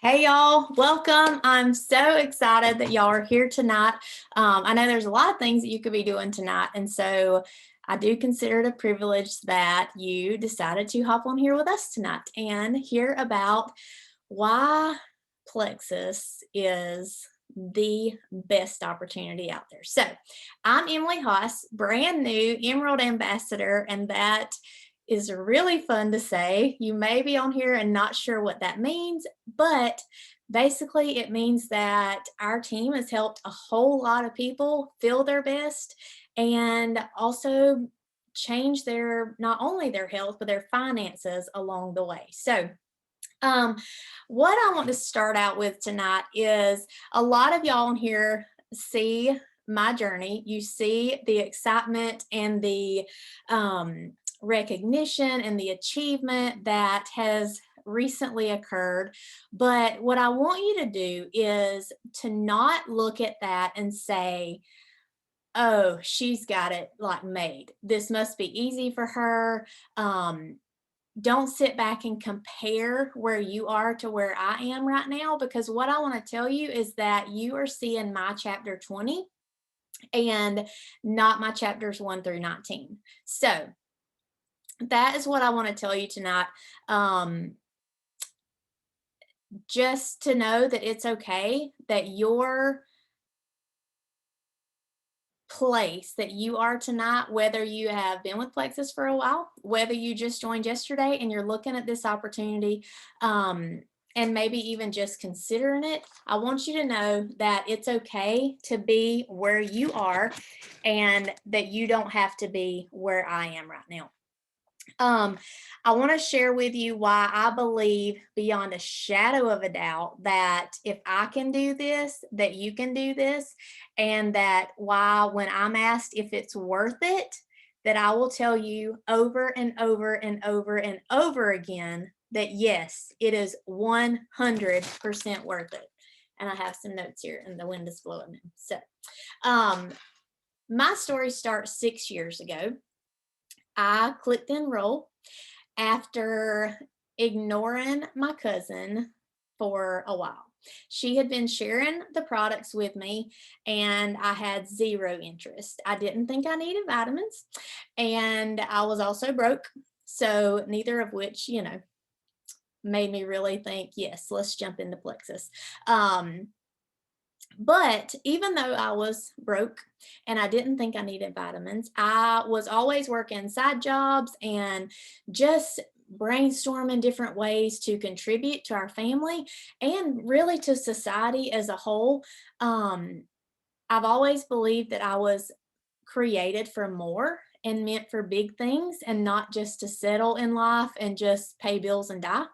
Hey y'all, welcome. I'm so excited that y'all are here tonight. I know there's a lot of things that you could be doing tonight, and so I do consider it a privilege that you decided to hop on here with us tonight and hear about why Plexus is the best opportunity out there. So, I'm Emily Haas, brand new Emerald Ambassador, and that is really fun to say. You may be on here and not sure what that means, but basically it means that our team has helped a whole lot of people feel their best and also change their not only their health but their finances along the way. So um, what I want to start out with tonight is a lot of y'all in here see my journey. You see the excitement and the recognition and the achievement that has recently occurred. But what I want you to do is to not look at that and say, oh, she's got it like made. This must be easy for her. Don't sit back and compare where you are to where I am right now, because what I want to tell you is that you are seeing my chapter 20 and not my chapters 1 through 19. So that is what I want to tell you tonight. Just to know that it's okay, that your place that you are tonight, whether you have been with Plexus for a while, whether you just joined yesterday and you're looking at this opportunity, and maybe even just considering it, I want you to know that it's okay to be where you are and that you don't have to be where I am right now. I want to share with you why I believe beyond a shadow of a doubt that if I can do this, that you can do this, and that why when I'm asked if it's worth it, that I will tell you over and over and over and over again that yes, it is 100% worth it. And I have some notes here and the wind is blowing them. So, my story starts 6 years ago. I clicked enroll after ignoring my cousin for a while. She had been sharing the products with me, and I had zero interest. I didn't think I needed vitamins, and I was also broke. So, neither of which, made me really think, yes, let's jump into Plexus. But even though I was broke and I didn't think I needed vitamins, I was always working side jobs and just brainstorming different ways to contribute to our family and really to society as a whole. I've always believed that I was created for more and meant for big things and not just to settle in life and just pay bills and die.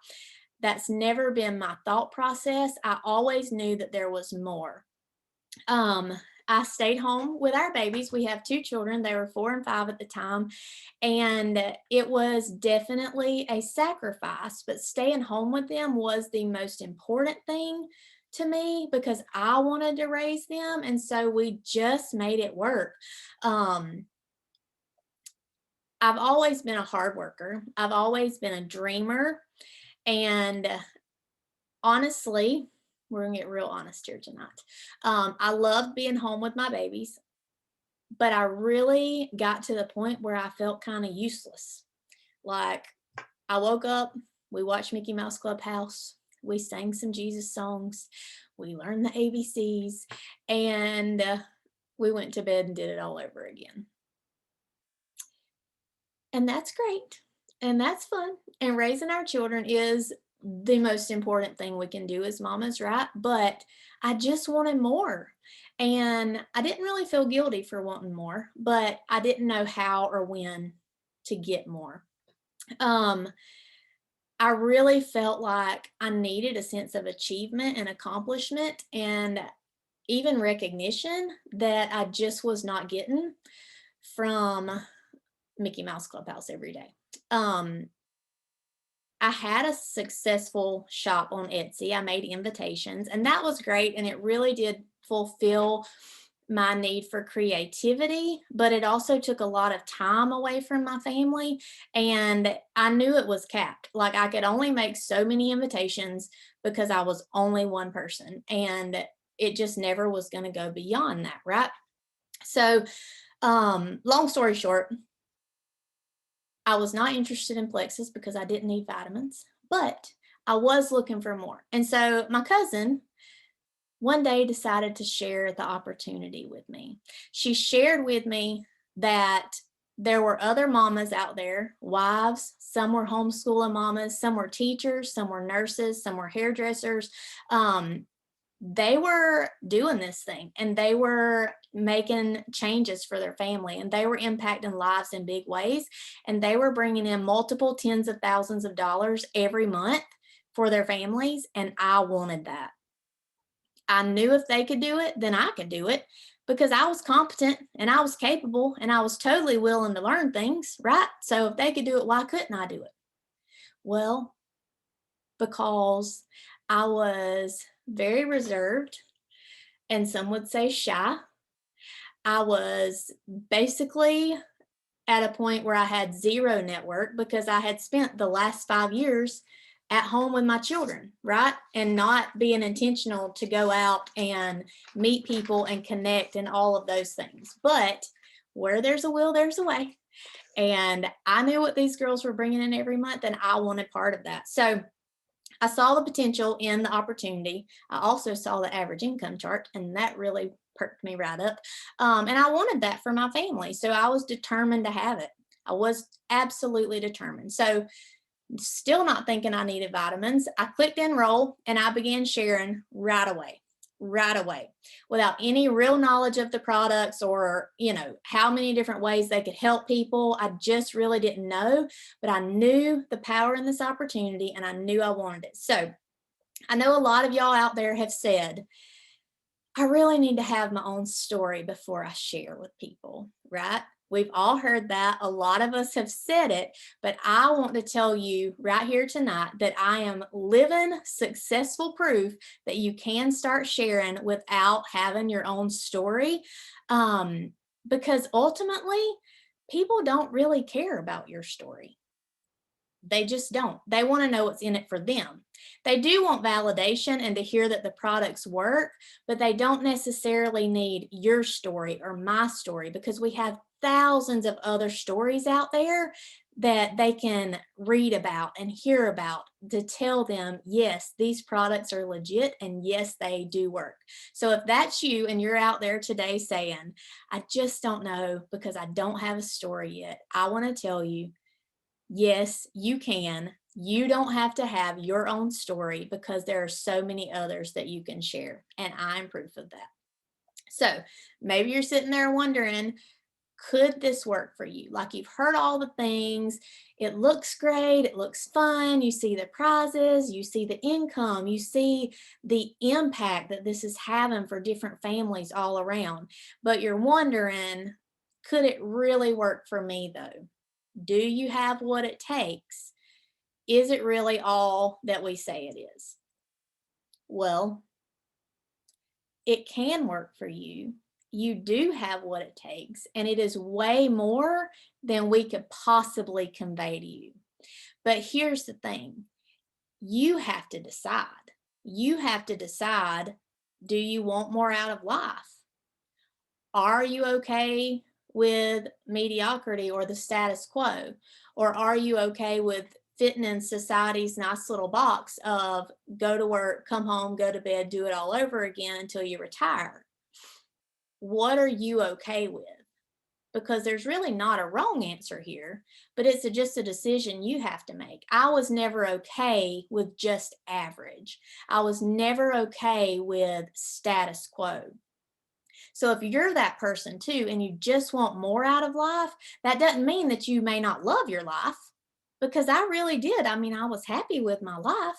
That's never been my thought process. I always knew that there was more. Um, I stayed home with our babies. We have two children. They were 4 and 5 at the time. And it was definitely a sacrifice, but staying home with them was the most important thing to me because I wanted to raise them. And so we just made it work. Um, I've always been a hard worker, I've always been a dreamer. And honestly, we're gonna get real honest here tonight. I loved being home with my babies, but I really got to the point where I felt kind of useless. Like I woke up, we watched Mickey Mouse Clubhouse, we sang some Jesus songs, we learned the ABCs, and we went to bed and did it all over again. And that's great. And that's fun. And raising our children is the most important thing we can do as mamas, right? But I just wanted more. And I didn't really feel guilty for wanting more, but I didn't know how or when to get more. Um, I really felt like I needed a sense of achievement and accomplishment and even recognition that I just was not getting from Mickey Mouse Clubhouse every day. I had a successful shop on Etsy. I made invitations, and that was great. And it really did fulfill my need for creativity, but it also took a lot of time away from my family. And I knew it was capped. Like I could only make so many invitations because I was only one person. And it just never was going to go beyond that, right? So, long story short, I was not interested in Plexus because I didn't need vitamins, but I was looking for more. And so my cousin one day decided to share the opportunity with me. She shared with me that there were other mamas out there, wives, some were homeschooling mamas, some were teachers, some were nurses, some were hairdressers. They were doing this thing and they were making changes for their family and they were impacting lives in big ways. And they were bringing in multiple tens of thousands of dollars every month for their families. And I wanted that. I knew if they could do it, then I could do it because I was competent and I was capable and I was totally willing to learn things, right? So if they could do it, why couldn't I do it? Well, because I was very reserved and some would say shy. I was basically at a point where I had zero network because I had spent the last 5 years at home with my children, right? And not being intentional to go out and meet people and connect and all of those things. But where there's a will, there's a way. And I knew what these girls were bringing in every month, and I wanted part of that. So I saw the potential in the opportunity. I also saw the average income chart, and that really perked me right up. And I wanted that for my family. So I was determined to have it. I was absolutely determined. So, still not thinking I needed vitamins, I clicked enroll and I began sharing right away, without any real knowledge of the products or, how many different ways they could help people. I just really didn't know, but I knew the power in this opportunity and I knew I wanted it. So I know a lot of y'all out there have said, I really need to have my own story before I share with people, right? We've all heard that. A lot of us have said it, but I want to tell you right here tonight that I am living successful proof that you can start sharing without having your own story. Because ultimately, people don't really care about your story. They just don't. They want to know what's in it for them. They do want validation and to hear that the products work, but they don't necessarily need your story or my story because we have thousands of other stories out there that they can read about and hear about to tell them, yes, these products are legit and yes, they do work. So if that's you and you're out there today saying, I just don't know because I don't have a story yet, I want to tell you, yes, you can. You don't have to have your own story because there are so many others that you can share. And I'm proof of that. So maybe you're sitting there wondering, could this work for you? Like you've heard all the things. It looks great. It looks fun. You see the prizes, you see the income, you see the impact that this is having for different families all around. But you're wondering, could it really work for me though? Do you have what it takes? Is it really all that we say it is? Well, it can work for you. You do have what it takes, and it is way more than we could possibly convey to you. But here's the thing, you have to decide. You have to decide, do you want more out of life? Are you okay with mediocrity or the status quo? Or are you okay with fitting in society's nice little box of go to work, come home, go to bed, do it all over again until you retire? What are you okay with? Because there's really not a wrong answer here, but it's just a decision you have to make. I was never okay with just average. I was never okay with status quo. So if you're that person too, and you just want more out of life, that doesn't mean that you may not love your life, because I really did. I mean, I was happy with my life.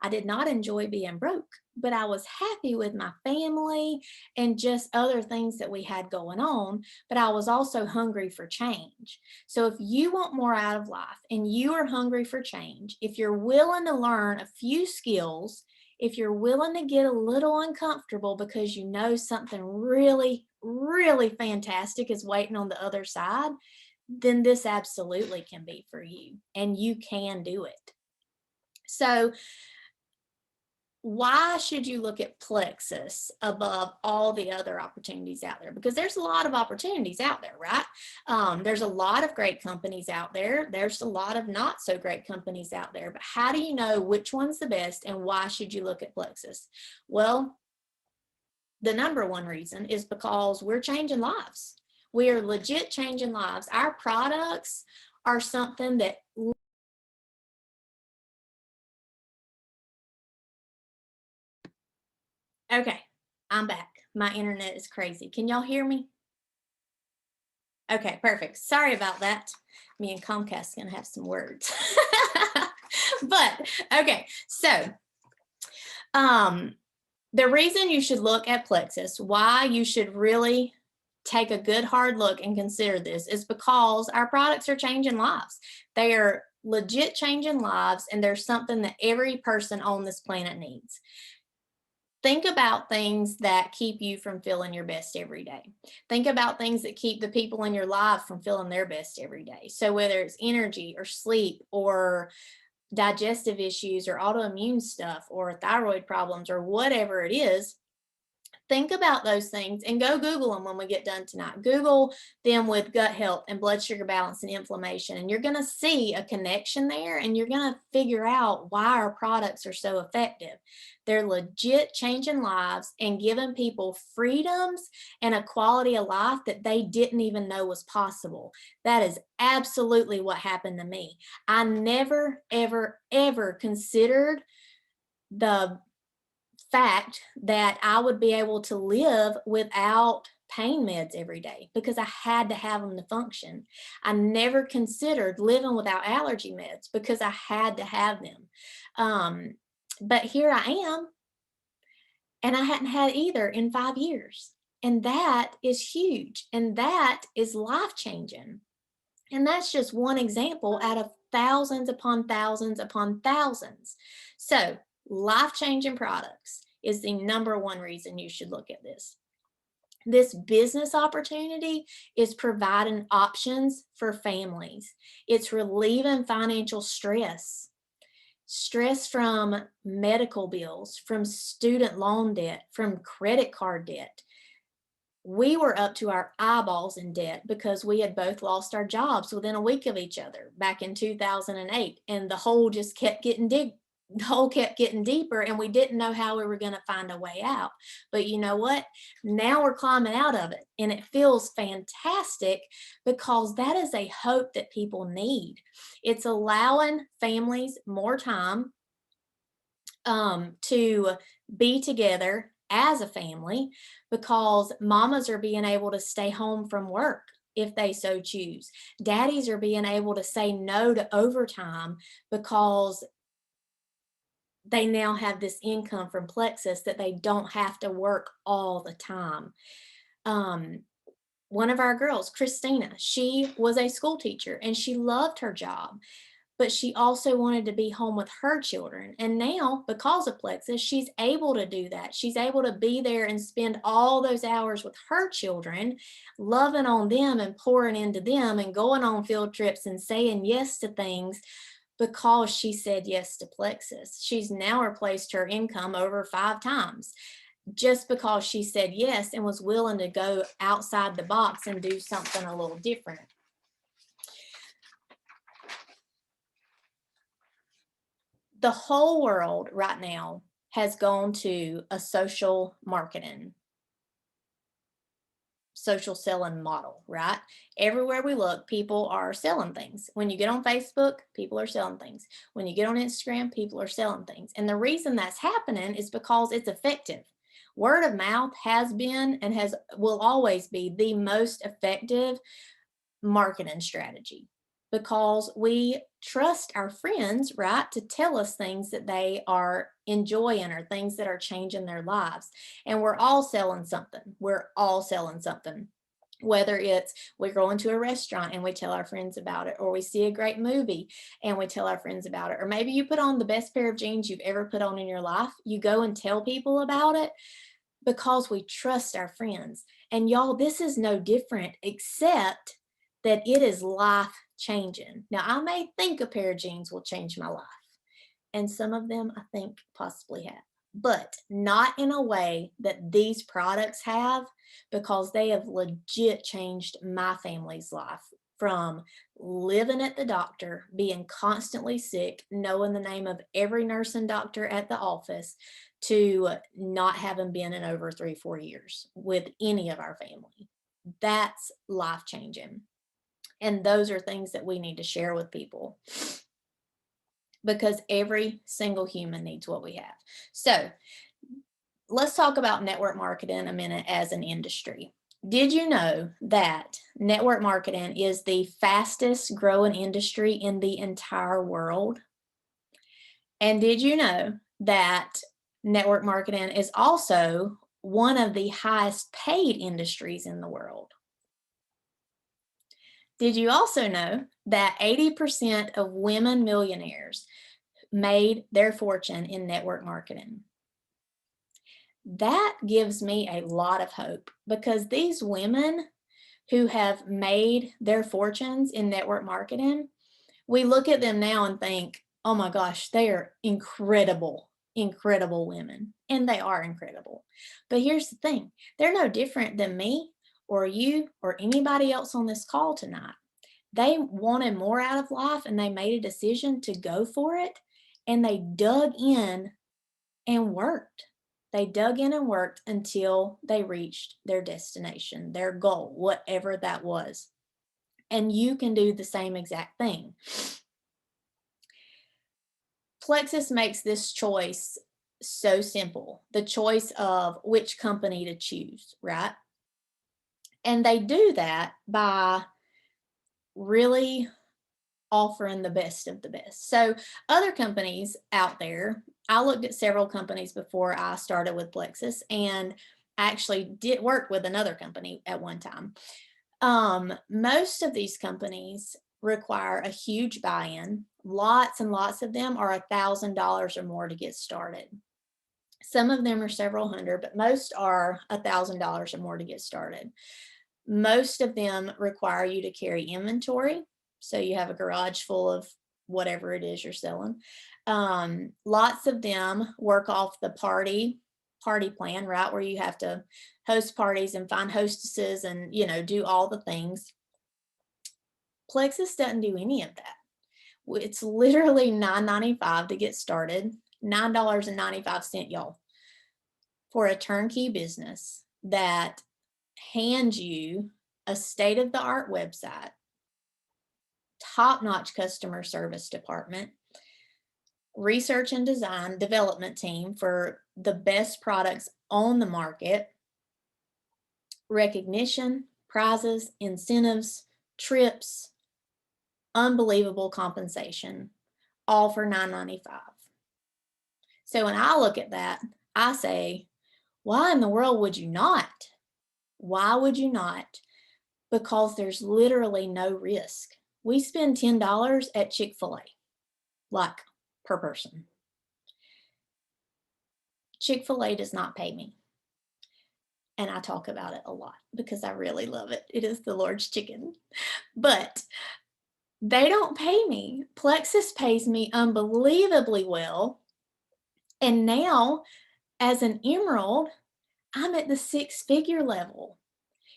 I did not enjoy being broke, but I was happy with my family and just other things that we had going on. But I was also hungry for change. So if you want more out of life and you are hungry for change, if you're willing to learn a few skills, if you're willing to get a little uncomfortable because you know something really, really fantastic is waiting on the other side, then this absolutely can be for you and you can do it. So why should you look at Plexus above all the other opportunities out there? Because there's a lot of opportunities out there, right? There's a lot of great companies out there. There's a lot of not so great companies out there. But how do you know which one's the best and why should you look at Plexus? Well, the number one reason is because we're changing lives. We are legit changing lives. Our products are something that okay, I'm back. My internet is crazy. Can y'all hear me? Okay, perfect. Sorry about that. Me and Comcast gonna have some words. But okay, so um the reason you should look at Plexus, why you should really take a good hard look and consider this is because our products are changing lives. They are legit changing lives, and there's something that every person on this planet needs. Think about things that keep you from feeling your best every day. Think about things that keep the people in your life from feeling their best every day. So whether it's energy or sleep or digestive issues or autoimmune stuff or thyroid problems or whatever it is, think about those things and go Google them when we get done tonight. Google them with gut health and blood sugar balance and inflammation, and you're going to see a connection there, and you're going to figure out why our products are so effective. They're legit changing lives and giving people freedoms and a quality of life that they didn't even know was possible. That is absolutely what happened to me. I never, ever, ever considered the fact that I would be able to live without pain meds every day because I had to have them to function. I never considered living without allergy meds because I had to have them. But here I am, and I hadn't had either in 5 years. And that is huge. And that is life changing. And that's just one example out of thousands upon thousands upon thousands. So, life changing products is the number one reason you should look at this. This business opportunity is providing options for families, it's relieving financial stress. Stress from medical bills, from student loan debt, from credit card debt. We were up to our eyeballs in debt because we had both lost our jobs within a week of each other back in 2008, and the hole just kept getting the hole kept getting deeper, and we didn't know how we were going to find a way out. But you know what? Now we're climbing out of it, and it feels fantastic because that is a hope that people need. It's allowing families more time to be together as a family because mamas are being able to stay home from work if they so choose. Daddies are being able to say no to overtime because they now have this income from Plexus that they don't have to work all the time. Um, One of our girls, Christina, she was a school teacher and she loved her job, but she also wanted to be home with her children. And now, because of Plexus, she's able to do that. She's able to be there and spend all those hours with her children, loving on them and pouring into them and going on field trips and saying yes to things because she said yes to Plexus. She's now replaced her income over 5 times just because she said yes and was willing to go outside the box and do something a little different. The whole world right now has gone to a social selling model, right? Everywhere we look, people are selling things. When you get on Facebook, people are selling things. When you get on Instagram, people are selling things. And the reason that's happening is because it's effective. Word of mouth has been and will always be the most effective marketing strategy because we trust our friends, right, to tell us things that they are enjoying or things that are changing their lives. And we're all selling something. We're all selling something. Whether it's we go into a restaurant and we tell our friends about it, or we see a great movie and we tell our friends about it, or maybe you put on the best pair of jeans you've ever put on in your life, you go and tell people about it. because we trust our friends. And y'all, this is no different, except that it is life changing. Now, I may think a pair of jeans will change my life, and some of them I think possibly have, but not in a way that these products have, because they have legit changed my family's life from living at the doctor, being constantly sick, knowing the name of every nurse and doctor at the office, to not having been in over 3-4 years with any of our family. That's life changing. And those are things that we need to share with people, because every single human needs what we have. So let's talk about network marketing a minute as an industry. Did you know that network marketing is the fastest growing industry in the entire world? And did you know that network marketing is also one of the highest paid industries in the world? Did you also know that 80% of women millionaires made their fortune in network marketing? That gives me a lot of hope, because these women who have made their fortunes in network marketing, we look at them now and think, oh my gosh, they are incredible, incredible women. And they are incredible. But here's the thing, they're no different than me or you or anybody else on this call tonight. They wanted more out of life and they made a decision to go for it, and they dug in and worked. They dug in and worked until they reached their destination, their goal, whatever that was. And you can do the same exact thing. Plexus makes this choice so simple, the choice of which company to choose, right? And they do that by really offering the best of the best. So other companies out there, I looked at several companies before I started with Plexus, and actually did work with another company at one time. Most of these companies require a huge buy-in. Lots and lots of them are $1,000 or more to get started. Some of them are several hundred, but most are $1,000 or more to get started. Most of them require you to carry inventory. So you have a garage full of whatever it is you're selling. Lots of them work off the party plan, right? Where you have to host parties and find hostesses and, do all the things. Plexus doesn't do any of that. It's literally $9.95 to get started, $9.95, y'all, for a turnkey business that hands you a state-of-the-art website, top-notch customer service department, research and design development team for the best products on the market, recognition, prizes, incentives, trips, unbelievable compensation, all for $9.95. So when I look at that, I say, why in the world would you not? Why would you not? Because there's literally no risk. We spend $10 at Chick-fil-A, like per person. Chick-fil-A does not pay me. And I talk about it a lot because I really love it. It is the Lord's chicken. But they don't pay me. Plexus pays me unbelievably well. And now, as an emerald, I'm at the 6-figure level.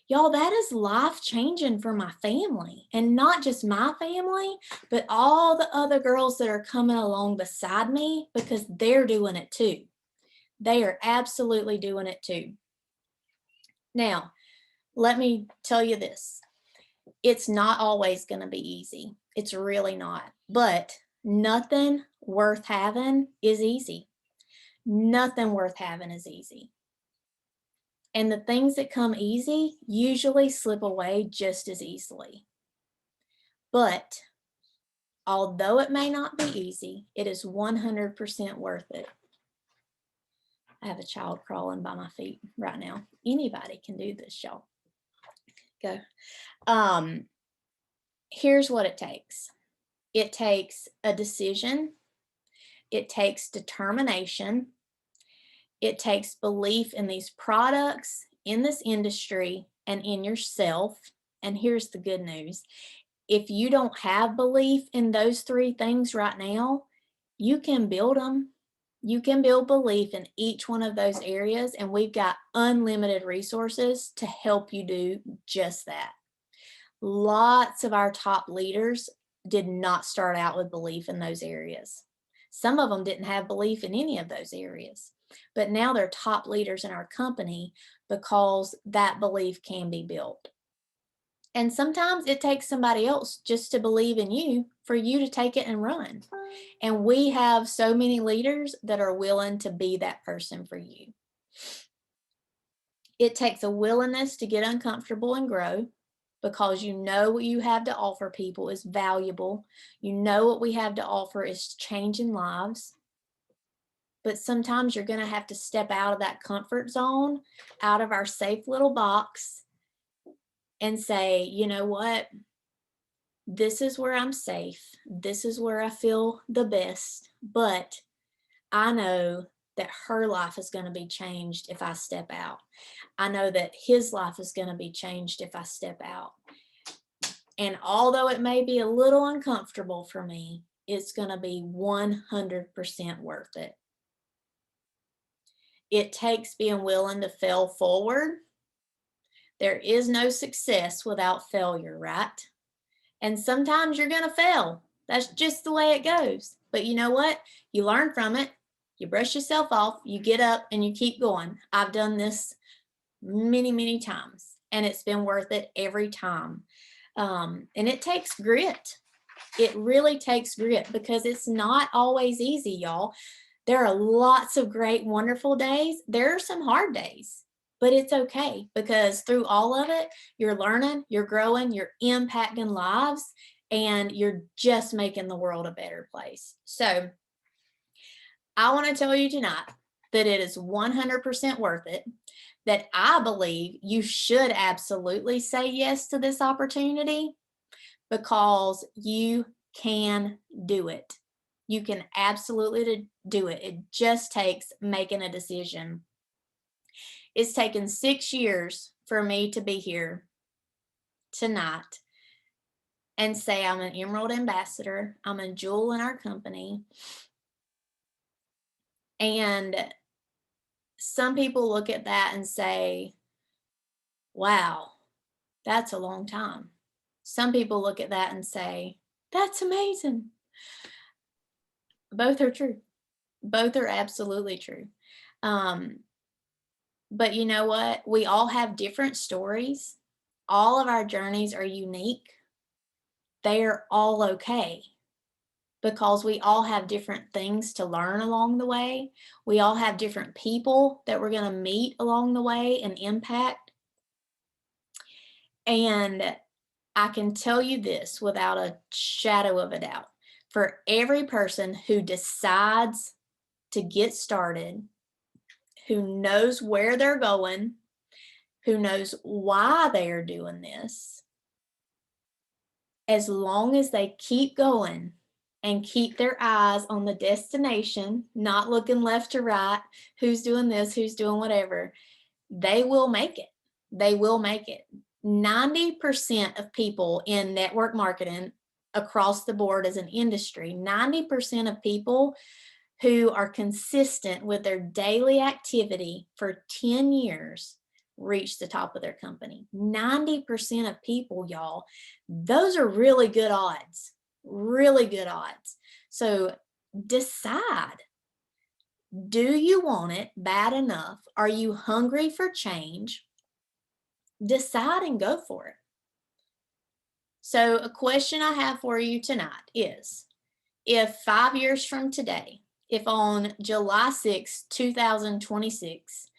Y'all, that is life changing for my family, and not just my family, but all the other girls that are coming along beside me, because they're doing it too. They are absolutely doing it too. Now, let me tell you this. It's not always going to be easy. It's really not. But nothing worth having is easy. Nothing worth having is easy. And the things that come easy usually slip away just as easily. But although it may not be easy, it is 100% worth it. I have a child crawling by my feet right now. Anybody can do this, y'all. Go. Here's what it takes. It takes a decision. It takes determination. It takes belief in these products, in this industry, and in yourself. And here's the good news. If you don't have belief in those three things right now, you can build them. You can build belief in each one of those areas, and we've got unlimited resources to help you do just that. Lots of our top leaders did not start out with belief in those areas. Some of them didn't have belief in any of those areas, but now they're top leaders in our company because that belief can be built. And sometimes it takes somebody else just to believe in you for you to take it and run. And we have so many leaders that are willing to be that person for you. It takes a willingness to get uncomfortable and grow, because you know what you have to offer people is valuable. You know what we have to offer is changing lives. But sometimes you're going to have to step out of that comfort zone, out of our safe little box, and say, you know what? This is where I'm safe. This is where I feel the best. But I know that her life is going to be changed if I step out. I know that his life is going to be changed if I step out. And although it may be a little uncomfortable for me, it's going to be 100% worth it. It takes being willing to fail forward. There is no success without failure, right? And sometimes you're going to fail. That's just the way it goes. But you know what? You learn from it. You brush yourself off, you get up, and you keep going. I've done this many, many times, and it's been worth it every time. And it takes grit. It really takes grit, because it's not always easy, y'all. There are lots of great, wonderful days. There are some hard days, but it's okay, because through all of it, you're learning, you're growing, you're impacting lives, and you're just making the world a better place. So I want to tell you tonight that it is 100% worth it, that I believe you should absolutely say yes to this opportunity, because you can do it. You can absolutely do it. It just takes making a decision. It's taken 6 years for me to be here tonight and say I'm an Emerald Ambassador. I'm a jewel in our company. And some people look at that and say, wow, that's a long time. Some people look at that and say, that's amazing. Both are true. Both are absolutely true. But you know what? We all have different stories. All of our journeys are unique. They're all okay, because we all have different things to learn along the way. We all have different people that we're going to meet along the way and impact. And I can tell you this without a shadow of a doubt. For every person who decides to get started, who knows where they're going, who knows why they are doing this, as long as they keep going and keep their eyes on the destination, not looking left to right, who's doing this, who's doing whatever, they will make it. They will make it. 90% of people in network marketing across the board as an industry, 90% of people who are consistent with their daily activity for 10 years reach the top of their company. 90% of people, y'all, those are really good odds, really good odds. So decide, do you want it bad enough? Are you hungry for change? Decide and go for it. So a question I have for you tonight is, if 5 years from today, if on July 6, 2026,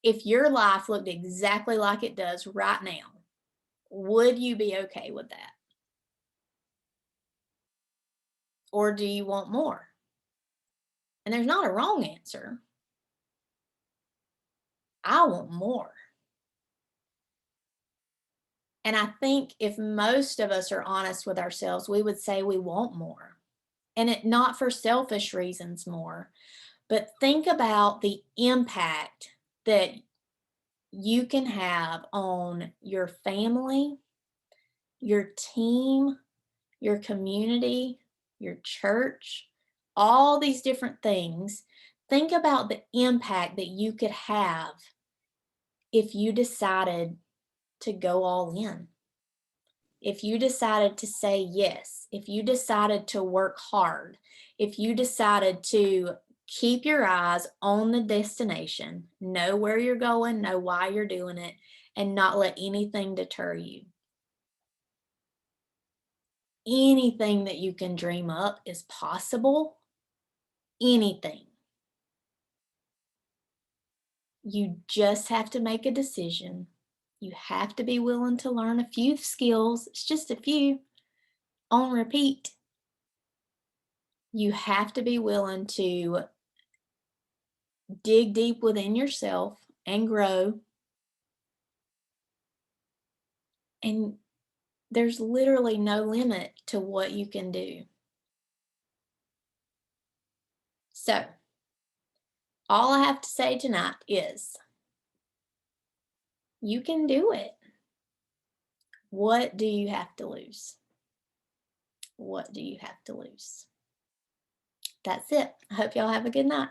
if your life looked exactly like it does right now, would you be okay with that? Or do you want more? And there's not a wrong answer. I want more. And I think if most of us are honest with ourselves, we would say we want more. And it not for selfish reasons more, but think about the impact that you can have on your family, your team, your community, your church, all these different things. Think about the impact that you could have if you decided to go all in. If you decided to say yes, if you decided to work hard, if you decided to keep your eyes on the destination, know where you're going, know why you're doing it, and not let anything deter you. Anything that you can dream up is possible. Anything. You just have to make a decision. You have to be willing to learn a few skills. It's just a few on repeat. You have to be willing to dig deep within yourself and grow. And there's literally no limit to what you can do. So, all I have to say tonight is you can do it. What do you have to lose? What do you have to lose? That's it. I hope y'all have a good night.